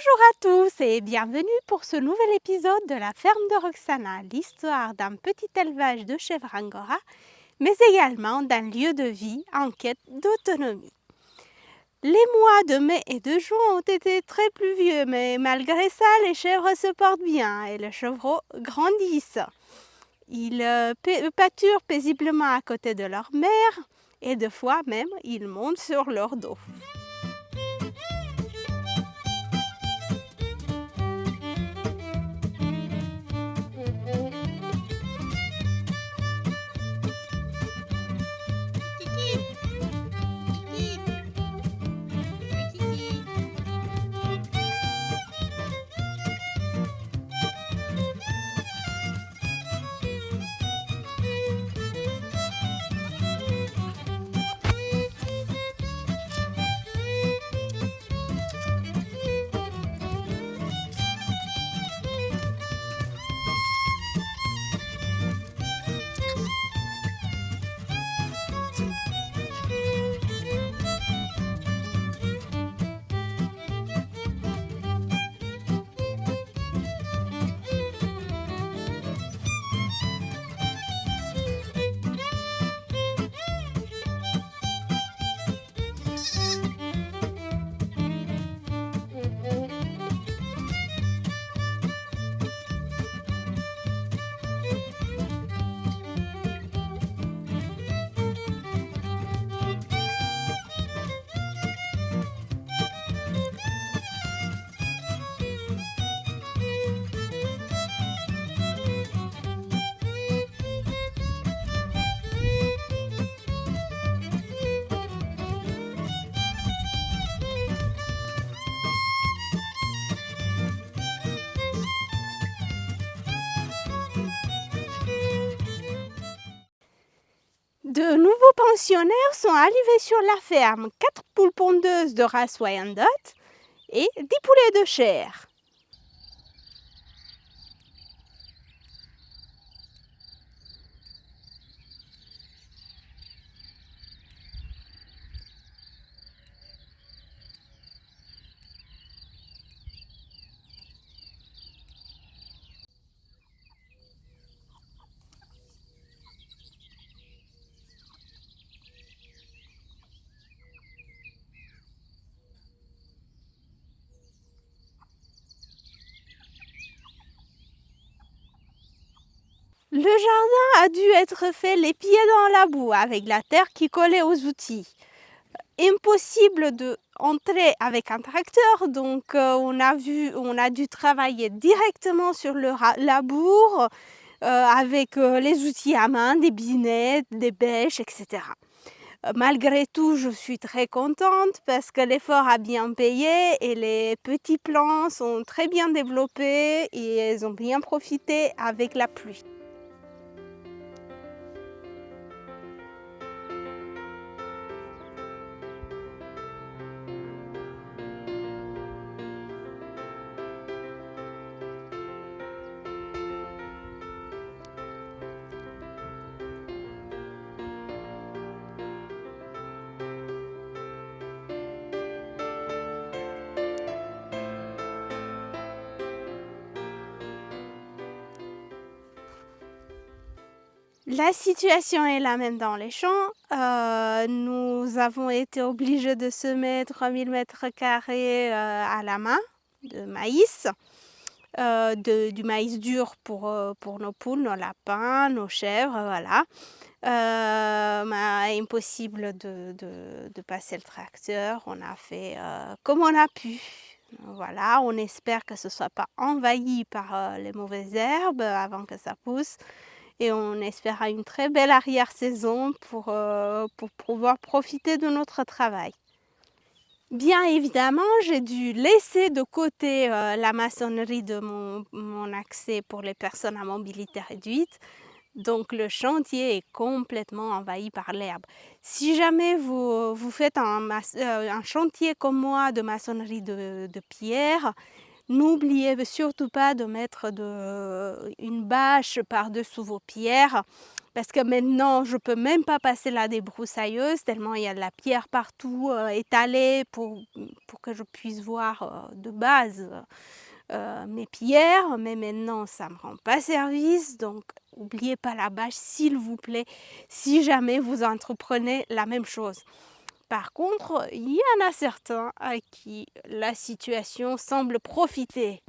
Bonjour à tous et bienvenue pour ce nouvel épisode de la ferme de Roxana, l'histoire d'un petit élevage de chèvres angora, mais également d'un lieu de vie en quête d'autonomie. Les mois de mai et de juin ont été très pluvieux, mais malgré ça, les chèvres se portent bien et les chevreaux grandissent. Ils pâturent paisiblement à côté de leur mère et de fois même, ils montent sur leur dos. De nouveaux pensionnaires sont arrivés sur la ferme, 4 poules pondeuses de race Wyandotte et 10 poulets de chair. Le jardin a dû être fait les pieds dans la boue avec la terre qui collait aux outils. Impossible d'entrer avec un tracteur, donc on a dû travailler directement sur le labour avec les outils à main, des binettes, des bêches, etc. Malgré tout, je suis très contente parce que l'effort a bien payé et les petits plants sont très bien développés et ils ont bien profité avec la pluie. La situation est la même dans les champs. Nous avons été obligés de semer 3000 mètres carrés à la main de maïs, du maïs dur pour nos poules, nos lapins, nos chèvres, voilà. Impossible de passer le tracteur. On a fait comme on a pu. Voilà, on espère que ce ne soit pas envahi par les mauvaises herbes avant que ça pousse. Et on espère une très belle arrière-saison pour pouvoir profiter de notre travail. Bien évidemment, j'ai dû laisser de côté la maçonnerie de mon accès pour les personnes à mobilité réduite. Donc le chantier est complètement envahi par l'herbe. Si jamais vous faites un chantier comme moi de maçonnerie de pierre, n'oubliez surtout pas de mettre une bâche par-dessous vos pierres parce que maintenant je peux même pas passer la débroussailleuse tellement il y a de la pierre partout, étalée pour que je puisse voir, de base, mes pierres. Mais maintenant ça me rend pas service, donc oubliez pas la bâche s'il vous plaît, si jamais vous entreprenez la même chose. Par contre, il y en a certains à qui la situation semble profiter.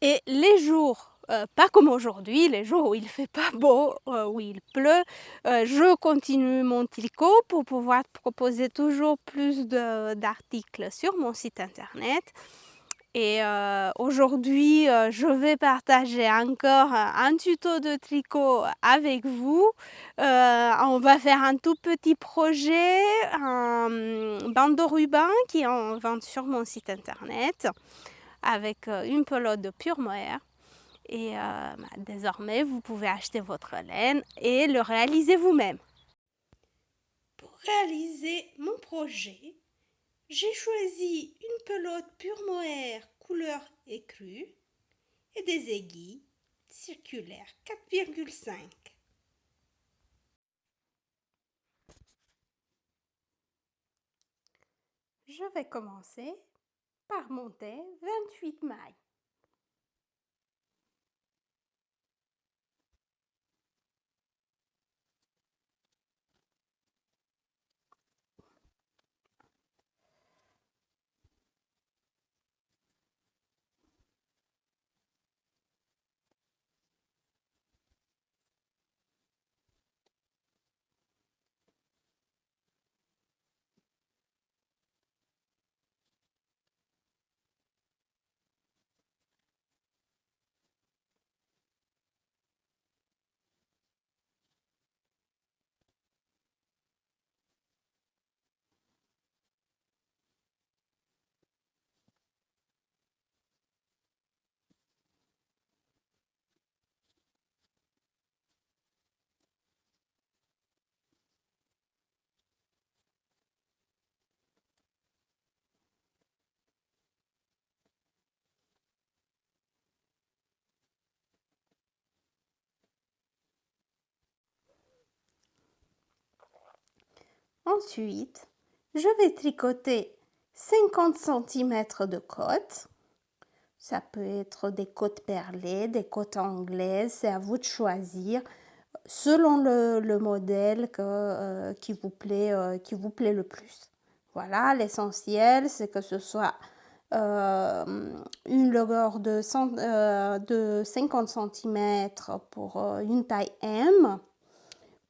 Et les jours, pas comme aujourd'hui, les jours où il fait pas beau, où il pleut, je continue mon tricot pour pouvoir proposer toujours plus d'articles sur mon site internet. Et aujourd'hui, je vais partager encore un tuto de tricot avec vous. On va faire un tout petit projet, un bandeau ruban qui est en vente sur mon site internet avec une pelote de pure mohair. Et désormais, vous pouvez acheter votre laine et le réaliser vous-même. Pour réaliser mon projet, j'ai choisi une pelote pure mohair couleur écrue et des aiguilles circulaires 4,5. Je vais commencer par monter 28 mailles. Ensuite, je vais tricoter 50 cm de côte. Ça peut être des côtes perlées, des côtes anglaises, c'est à vous de choisir selon le modèle qui vous plaît le plus. Voilà, l'essentiel c'est que ce soit une longueur de 50 cm pour une taille M.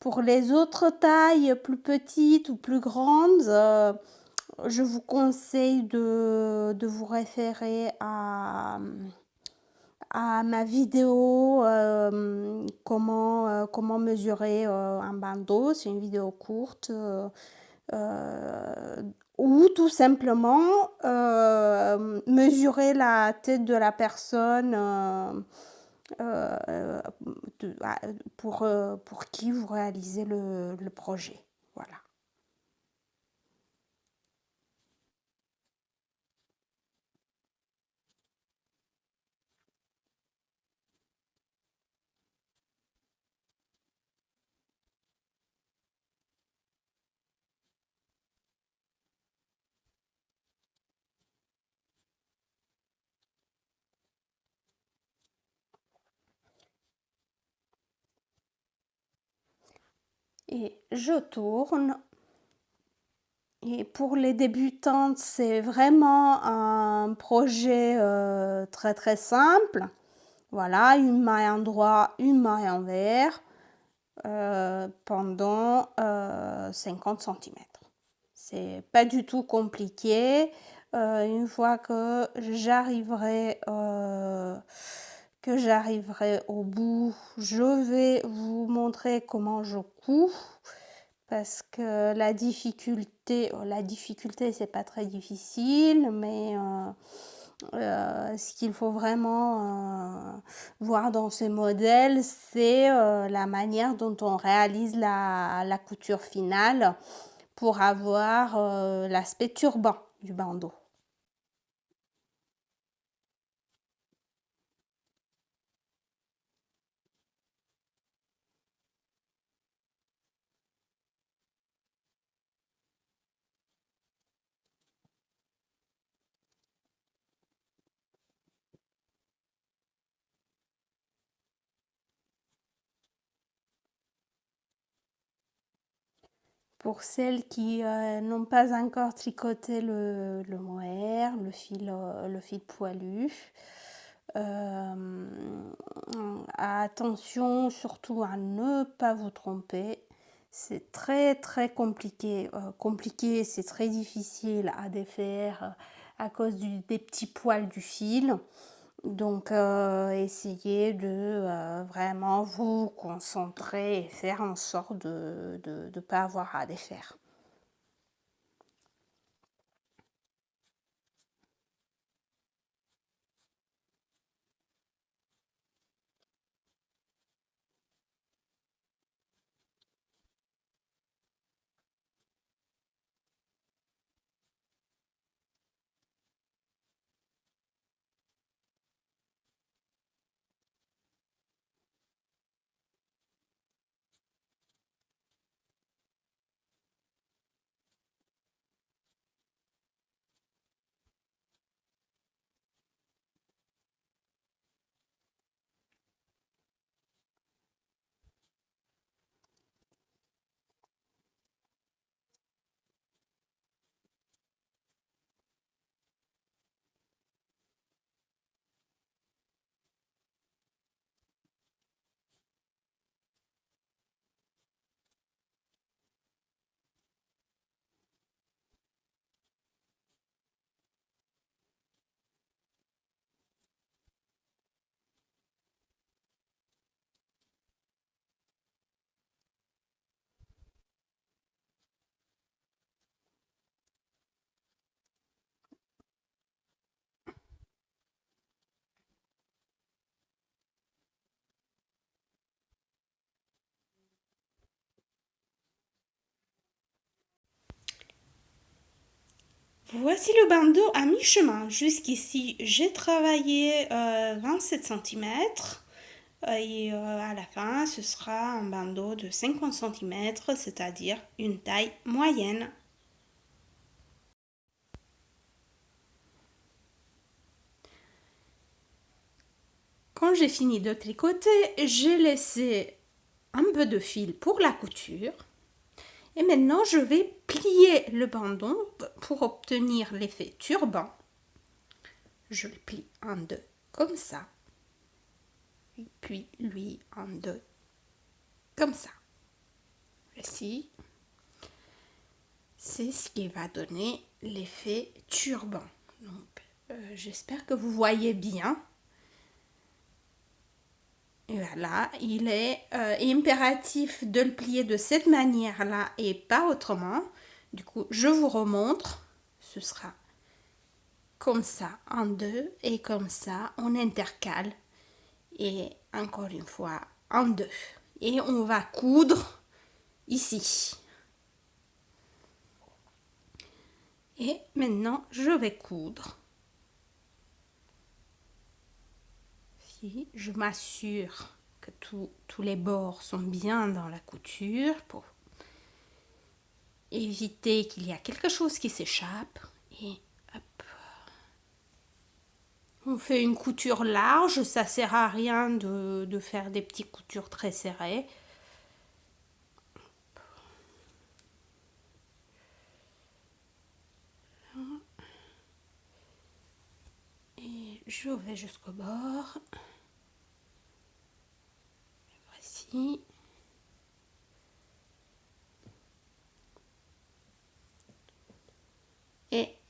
Pour les autres tailles plus petites ou plus grandes, je vous conseille de vous référer à ma vidéo comment mesurer un bandeau. C'est une vidéo courte. Ou tout simplement mesurer la tête de la personne pour qui vous réalisez le projet. Voilà. Et je tourne. Et pour les débutantes, c'est vraiment un projet très très simple. Voilà, une maille en droit, une maille envers pendant 50 cm. c'est pas du tout compliqué. Une fois que j'arriverai au bout, je vais vous montrer comment je couds parce que la difficulté c'est pas très difficile, mais ce qu'il faut vraiment voir dans ces modèles, c'est la manière dont on réalise la couture finale pour avoir l'aspect turban du bandeau. Pour celles qui n'ont pas encore tricoté le mohair, le fil poilu, attention surtout à ne pas vous tromper. C'est très très compliqué. Compliqué, c'est très difficile à défaire à cause des petits poils du fil. Donc, essayez de vraiment vous concentrer et faire en sorte de ne pas avoir à défaire. Voici le bandeau à mi-chemin. Jusqu'ici, j'ai travaillé 27 cm et à la fin, ce sera un bandeau de 50 cm, c'est-à-dire une taille moyenne. Quand j'ai fini de tricoter, j'ai laissé un peu de fil pour la couture. Et maintenant, je vais plier le bandeau pour obtenir l'effet turban. Je le plie en deux comme ça. Et puis lui en deux comme ça. Ici, c'est ce qui va donner l'effet turban. Donc, j'espère que vous voyez bien. Et voilà, il est impératif de le plier de cette manière-là et pas autrement. Du coup, je vous remontre. Ce sera comme ça en deux et comme ça on intercale. Et encore une fois en deux. Et on va coudre ici. Et maintenant, je vais coudre. Si je m'assure que tous les bords sont bien dans la couture pour éviter qu'il y a quelque chose qui s'échappe. Et hop. On fait une couture large, ça sert à rien de faire des petites coutures très serrées. Et je vais jusqu'au bord. Voici.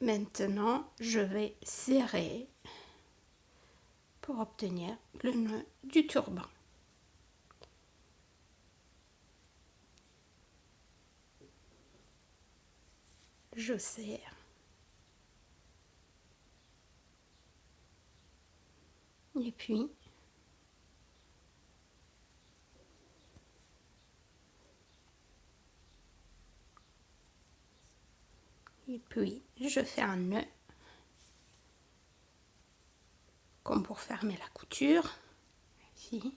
Maintenant, je vais serrer pour obtenir le nœud du turban. Je serre. Et puis, je fais un nœud comme pour fermer la couture. Ici.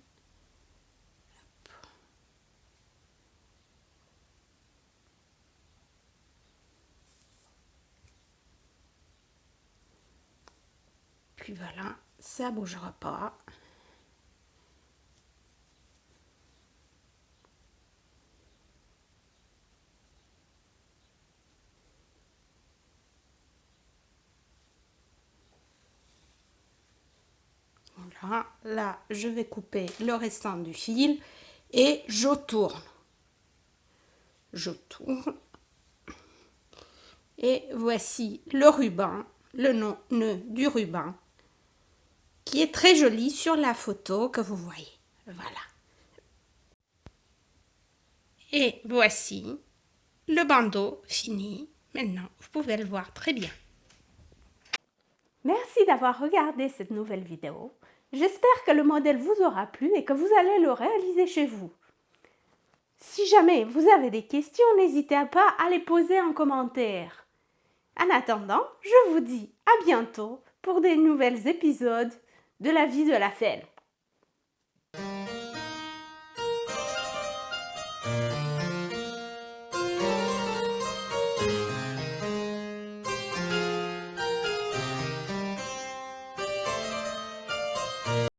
Puis voilà, ça bougera pas. Voilà, là je vais couper le restant du fil et je tourne. Je tourne. Et voici le ruban, le nœud du ruban, qui est très joli sur la photo que vous voyez. Voilà. Et voici le bandeau fini. Maintenant, vous pouvez le voir très bien. Merci d'avoir regardé cette nouvelle vidéo. J'espère que le modèle vous aura plu et que vous allez le réaliser chez vous. Si jamais vous avez des questions, n'hésitez pas à les poser en commentaire. En attendant, je vous dis à bientôt pour des nouveaux épisodes de la vie de la felle.